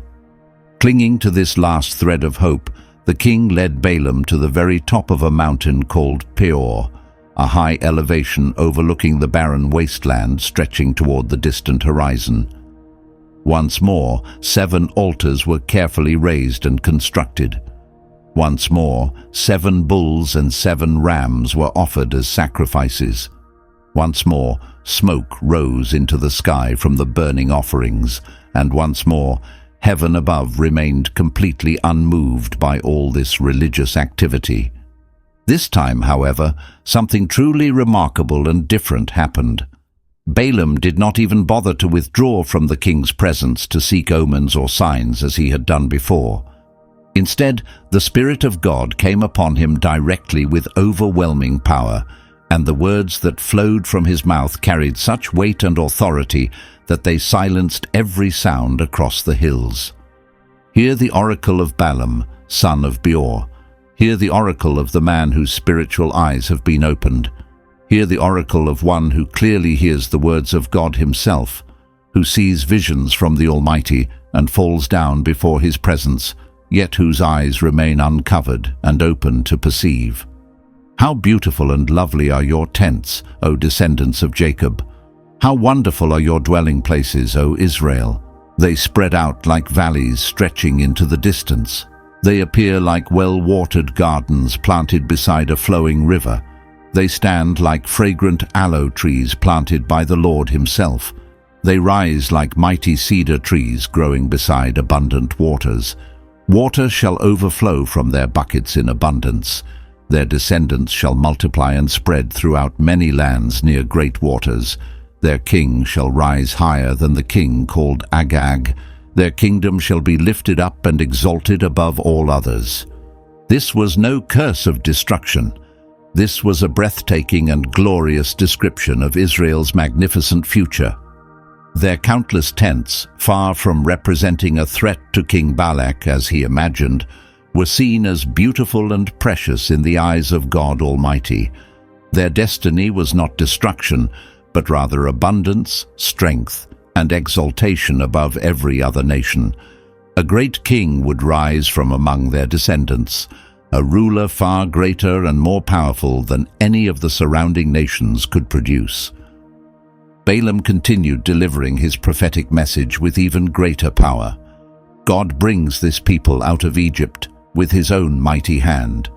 Clinging to this last thread of hope, the king led Balaam to the very top of a mountain called Peor, a high elevation overlooking the barren wasteland stretching toward the distant horizon. Once more, 7 altars were carefully raised and constructed. Once more, 7 bulls and 7 rams were offered as sacrifices. Once more, smoke rose into the sky from the burning offerings, and once more, heaven above remained completely unmoved by all this religious activity. This time, however, something truly remarkable and different happened. Balaam did not even bother to withdraw from the king's presence to seek omens or signs as he had done before. Instead, the Spirit of God came upon him directly with overwhelming power, and the words that flowed from his mouth carried such weight and authority that they silenced every sound across the hills. Hear the oracle of Balaam, son of Beor. Hear the oracle of the man whose spiritual eyes have been opened. Hear the oracle of one who clearly hears the words of God himself, who sees visions from the Almighty and falls down before his presence, yet whose eyes remain uncovered and open to perceive. How beautiful and lovely are your tents, O descendants of Jacob! How wonderful are your dwelling places, O Israel! They spread out like valleys stretching into the distance. They appear like well-watered gardens planted beside a flowing river. They stand like fragrant aloe trees planted by the Lord himself. They rise like mighty cedar trees growing beside abundant waters. Water shall overflow from their buckets in abundance. Their descendants shall multiply and spread throughout many lands near great waters. Their king shall rise higher than the king called Agag. Their kingdom shall be lifted up and exalted above all others. This was no curse of destruction. This was a breathtaking and glorious description of Israel's magnificent future. Their countless tents, far from representing a threat to King Balak as he imagined, were seen as beautiful and precious in the eyes of God Almighty. Their destiny was not destruction, but rather abundance, strength, and exaltation above every other nation. A great king would rise from among their descendants, a ruler far greater and more powerful than any of the surrounding nations could produce. Balaam continued delivering his prophetic message with even greater power. God brings this people out of Egypt with his own mighty hand.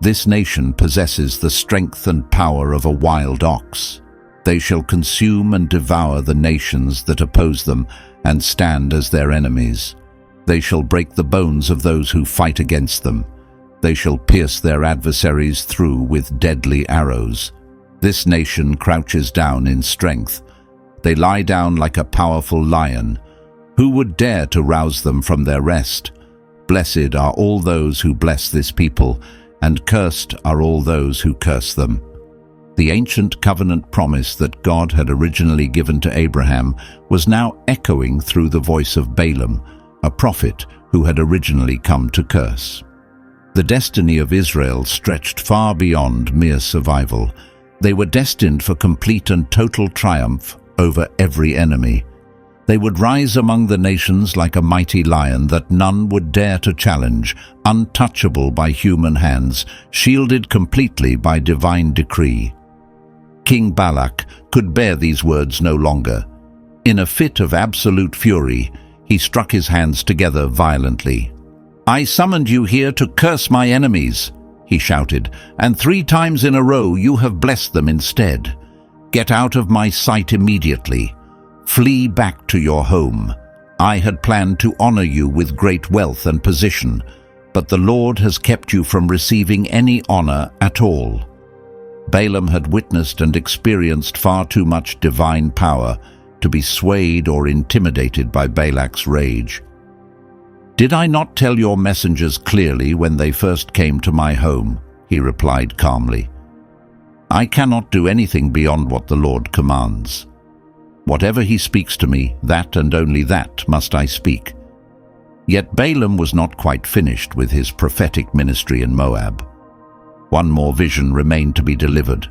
This nation possesses the strength and power of a wild ox. They shall consume and devour the nations that oppose them and stand as their enemies. They shall break the bones of those who fight against them. They shall pierce their adversaries through with deadly arrows. This nation crouches down in strength. They lie down like a powerful lion. Who would dare to rouse them from their rest? Blessed are all those who bless this people, and cursed are all those who curse them. The ancient covenant promise that God had originally given to Abraham was now echoing through the voice of Balaam, a prophet who had originally come to curse. The destiny of Israel stretched far beyond mere survival. They were destined for complete and total triumph over every enemy. They would rise among the nations like a mighty lion that none would dare to challenge, untouchable by human hands, shielded completely by divine decree. King Balak could bear these words no longer. In a fit of absolute fury, he struck his hands together violently. "I summoned you here to curse my enemies," he shouted, "and 3 times in a row you have blessed them instead. Get out of my sight immediately. Flee back to your home. I had planned to honor you with great wealth and position, but the Lord has kept you from receiving any honor at all." Balaam had witnessed and experienced far too much divine power to be swayed or intimidated by Balak's rage. "Did I not tell your messengers clearly when they first came to my home?" he replied calmly. "I cannot do anything beyond what the Lord commands. Whatever he speaks to me, that and only that must I speak." Yet Balaam was not quite finished with his prophetic ministry in Moab. One more vision remained to be delivered,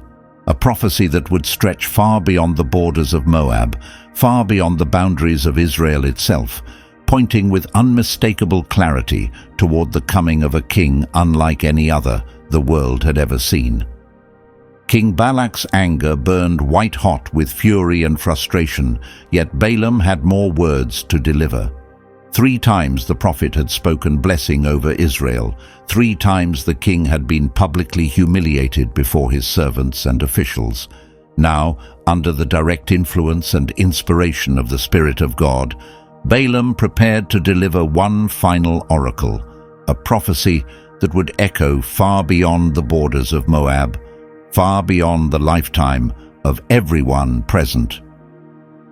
a prophecy that would stretch far beyond the borders of Moab, far beyond the boundaries of Israel itself, pointing with unmistakable clarity toward the coming of a king unlike any other the world had ever seen. King Balak's anger burned white-hot with fury and frustration, yet Balaam had more words to deliver. 3 times the prophet had spoken blessing over Israel. 3 times the king had been publicly humiliated before his servants and officials. Now, under the direct influence and inspiration of the Spirit of God, Balaam prepared to deliver one final oracle, a prophecy that would echo far beyond the borders of Moab, far beyond the lifetime of everyone present.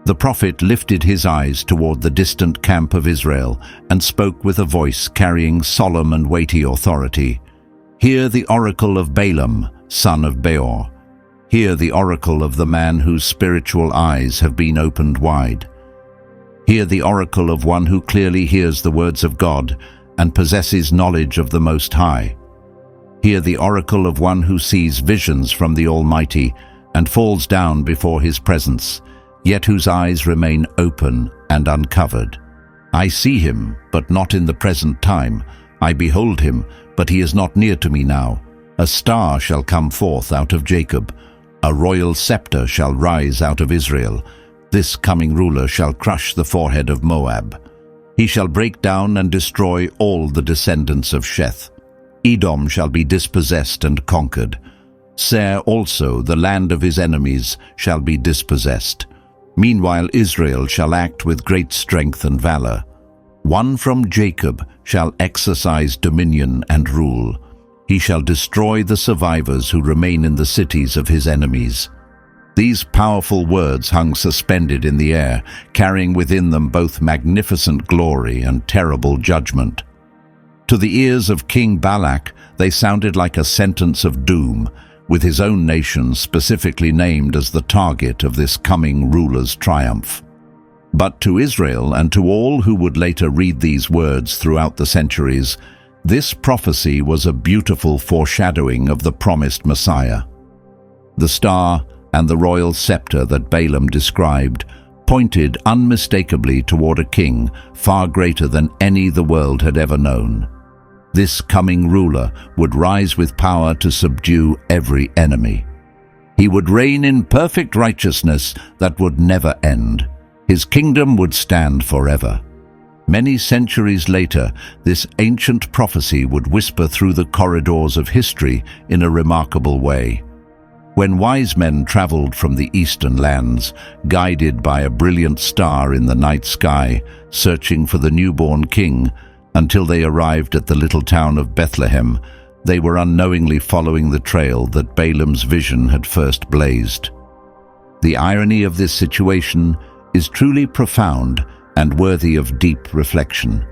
The prophet lifted his eyes toward the distant camp of Israel and spoke with a voice carrying solemn and weighty authority. "Hear the oracle of Balaam, son of Beor. Hear the oracle of the man whose spiritual eyes have been opened wide. Hear the oracle of one who clearly hears the words of God and possesses knowledge of the Most High. Hear the oracle of one who sees visions from the Almighty and falls down before his presence, yet whose eyes remain open and uncovered. I see him, but not in the present time. I behold him, but he is not near to me now. A star shall come forth out of Jacob. A royal scepter shall rise out of Israel. This coming ruler shall crush the forehead of Moab. He shall break down and destroy all the descendants of Sheth. Edom shall be dispossessed and conquered. Seir also, the land of his enemies, shall be dispossessed. Meanwhile Israel shall act with great strength and valor. One from Jacob shall exercise dominion and rule. He shall destroy the survivors who remain in the cities of his enemies. These powerful words hung suspended in the air, carrying within them both magnificent glory and terrible judgment. To the ears of King Balak, they sounded like a sentence of doom, with his own nation specifically named as the target of this coming ruler's triumph. But to Israel and to all who would later read these words throughout the centuries, this prophecy was a beautiful foreshadowing of the promised Messiah. The star and the royal scepter that Balaam described pointed unmistakably toward a king far greater than any the world had ever known. This coming ruler would rise with power to subdue every enemy. He would reign in perfect righteousness that would never end. His kingdom would stand forever. Many centuries later, this ancient prophecy would whisper through the corridors of history in a remarkable way. When wise men traveled from the eastern lands, guided by a brilliant star in the night sky, searching for the newborn king, until they arrived at the little town of Bethlehem, they were unknowingly following the trail that Balaam's vision had first blazed. The irony of this situation is truly profound and worthy of deep reflection.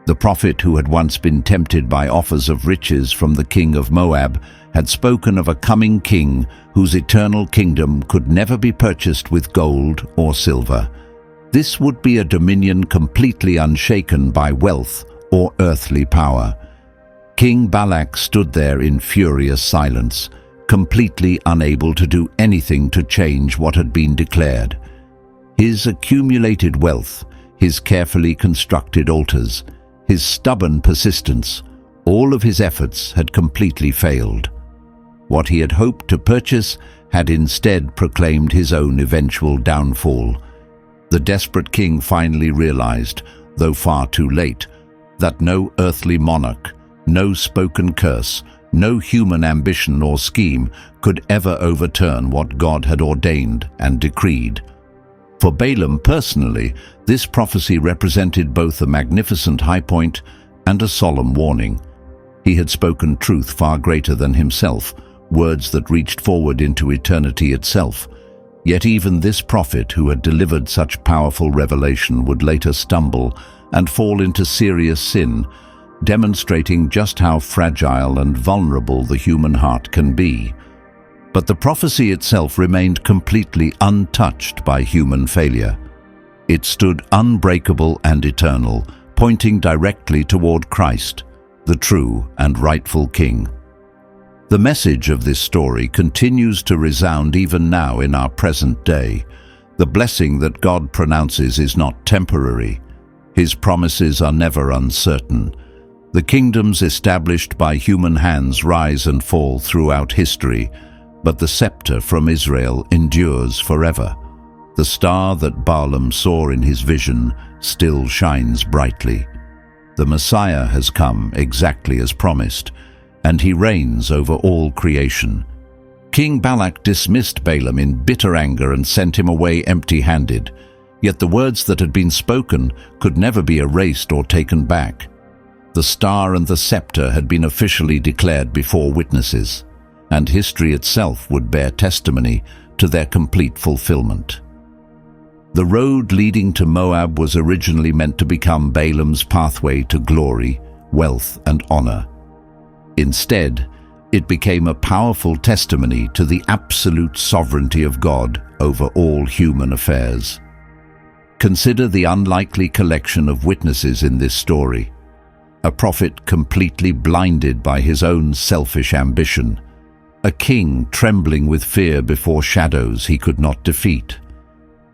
The prophet who had once been tempted by offers of riches from the king of Moab had spoken of a coming king whose eternal kingdom could never be purchased with gold or silver. This would be a dominion completely unshaken by wealth or earthly power. King Balak stood there in furious silence, completely unable to do anything to change what had been declared. His accumulated wealth, his carefully constructed altars, his stubborn persistence, all of his efforts had completely failed. What he had hoped to purchase had instead proclaimed his own eventual downfall. The desperate king finally realized, though far too late, that no earthly monarch, no spoken curse, no human ambition or scheme could ever overturn what God had ordained and decreed. For Balaam personally, this prophecy represented both a magnificent high point and a solemn warning. He had spoken truth far greater than himself, words that reached forward into eternity itself. Yet even this prophet who had delivered such powerful revelation would later stumble and fall into serious sin, demonstrating just how fragile and vulnerable the human heart can be. But the prophecy itself remained completely untouched by human failure. It stood unbreakable and eternal, pointing directly toward Christ, the true and rightful King. The message of this story continues to resound even now in our present day. The blessing that God pronounces is not temporary. His promises are never uncertain. The kingdoms established by human hands rise and fall throughout history, but the scepter from Israel endures forever. The star that Balaam saw in his vision still shines brightly. The Messiah has come exactly as promised, and he reigns over all creation. King Balak dismissed Balaam in bitter anger and sent him away empty-handed. Yet the words that had been spoken could never be erased or taken back. The star and the scepter had been officially declared before witnesses, and history itself would bear testimony to their complete fulfillment. The road leading to Moab was originally meant to become Balaam's pathway to glory, wealth, and honor. Instead, it became a powerful testimony to the absolute sovereignty of God over all human affairs. Consider the unlikely collection of witnesses in this story. A prophet completely blinded by his own selfish ambition. A king trembling with fear before shadows he could not defeat.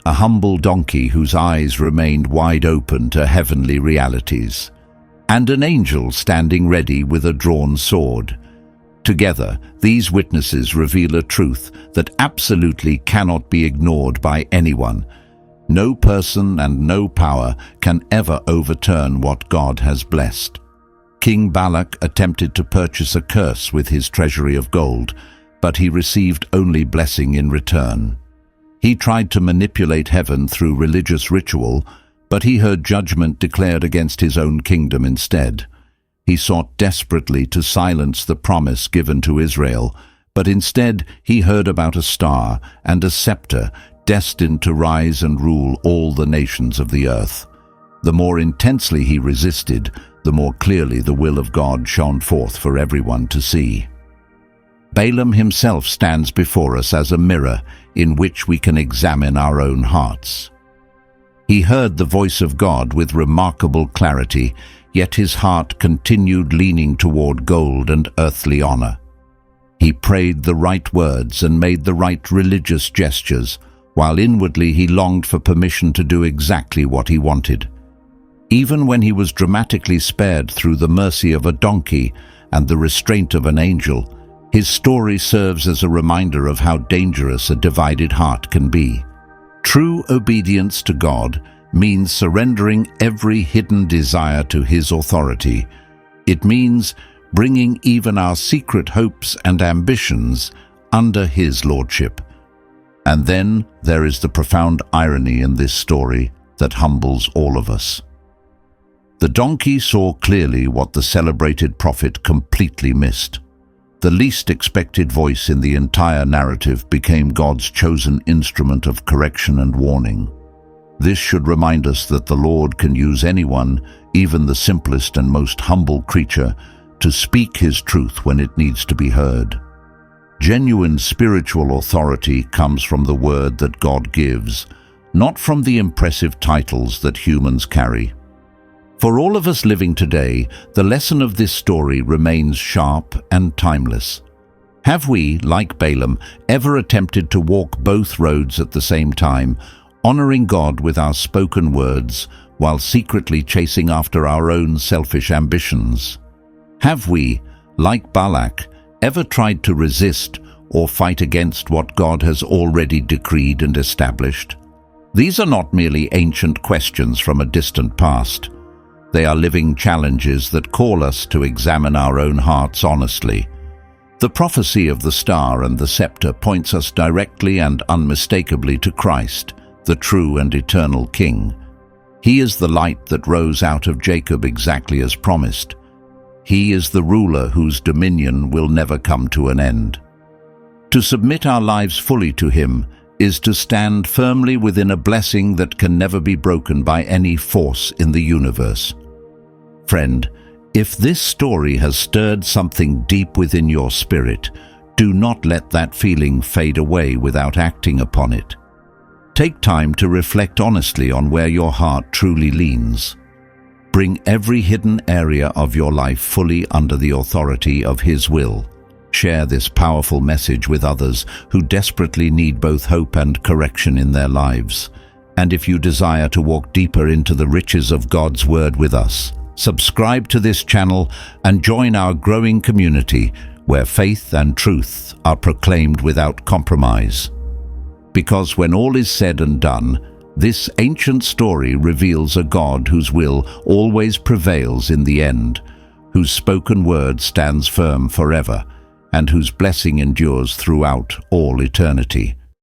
A humble donkey whose eyes remained wide open to heavenly realities. And an angel standing ready with a drawn sword. Together, these witnesses reveal a truth that absolutely cannot be ignored by anyone. No person and no power can ever overturn what God has blessed. King Balak attempted to purchase a curse with his treasury of gold, but he received only blessing in return. He tried to manipulate heaven through religious ritual, but he heard judgment declared against his own kingdom instead. He sought desperately to silence the promise given to Israel, but instead he heard about a star and a scepter destined to rise and rule all the nations of the earth. The more intensely he resisted, the more clearly the will of God shone forth for everyone to see. Balaam himself stands before us as a mirror in which we can examine our own hearts. He heard the voice of God with remarkable clarity, yet his heart continued leaning toward gold and earthly honor. He prayed the right words and made the right religious gestures, while inwardly he longed for permission to do exactly what he wanted. Even when he was dramatically spared through the mercy of a donkey and the restraint of an angel, his story serves as a reminder of how dangerous a divided heart can be. True obedience to God means surrendering every hidden desire to His authority. It means bringing even our secret hopes and ambitions under His lordship. And then there is the profound irony in this story that humbles all of us. The donkey saw clearly what the celebrated prophet completely missed. The least expected voice in the entire narrative became God's chosen instrument of correction and warning. This should remind us that the Lord can use anyone, even the simplest and most humble creature, to speak His truth when it needs to be heard. Genuine spiritual authority comes from the word that God gives, not from the impressive titles that humans carry. For all of us living today, the lesson of this story remains sharp and timeless. Have we, like Balaam, ever attempted to walk both roads at the same time, honoring God with our spoken words while secretly chasing after our own selfish ambitions? Have we, like Balak, ever tried to resist or fight against what God has already decreed and established? These are not merely ancient questions from a distant past. They are living challenges that call us to examine our own hearts honestly. The prophecy of the star and the scepter points us directly and unmistakably to Christ, the true and eternal King. He is the light that rose out of Jacob exactly as promised. He is the ruler whose dominion will never come to an end. To submit our lives fully to Him is to stand firmly within a blessing that can never be broken by any force in the universe. Friend, if this story has stirred something deep within your spirit, do not let that feeling fade away without acting upon it. Take time to reflect honestly on where your heart truly leans. Bring every hidden area of your life fully under the authority of His will. Share this powerful message with others who desperately need both hope and correction in their lives. And if you desire to walk deeper into the riches of God's Word with us, subscribe to this channel and join our growing community where faith and truth are proclaimed without compromise. Because when all is said and done, this ancient story reveals a God whose will always prevails in the end, whose spoken word stands firm forever, and whose blessing endures throughout all eternity.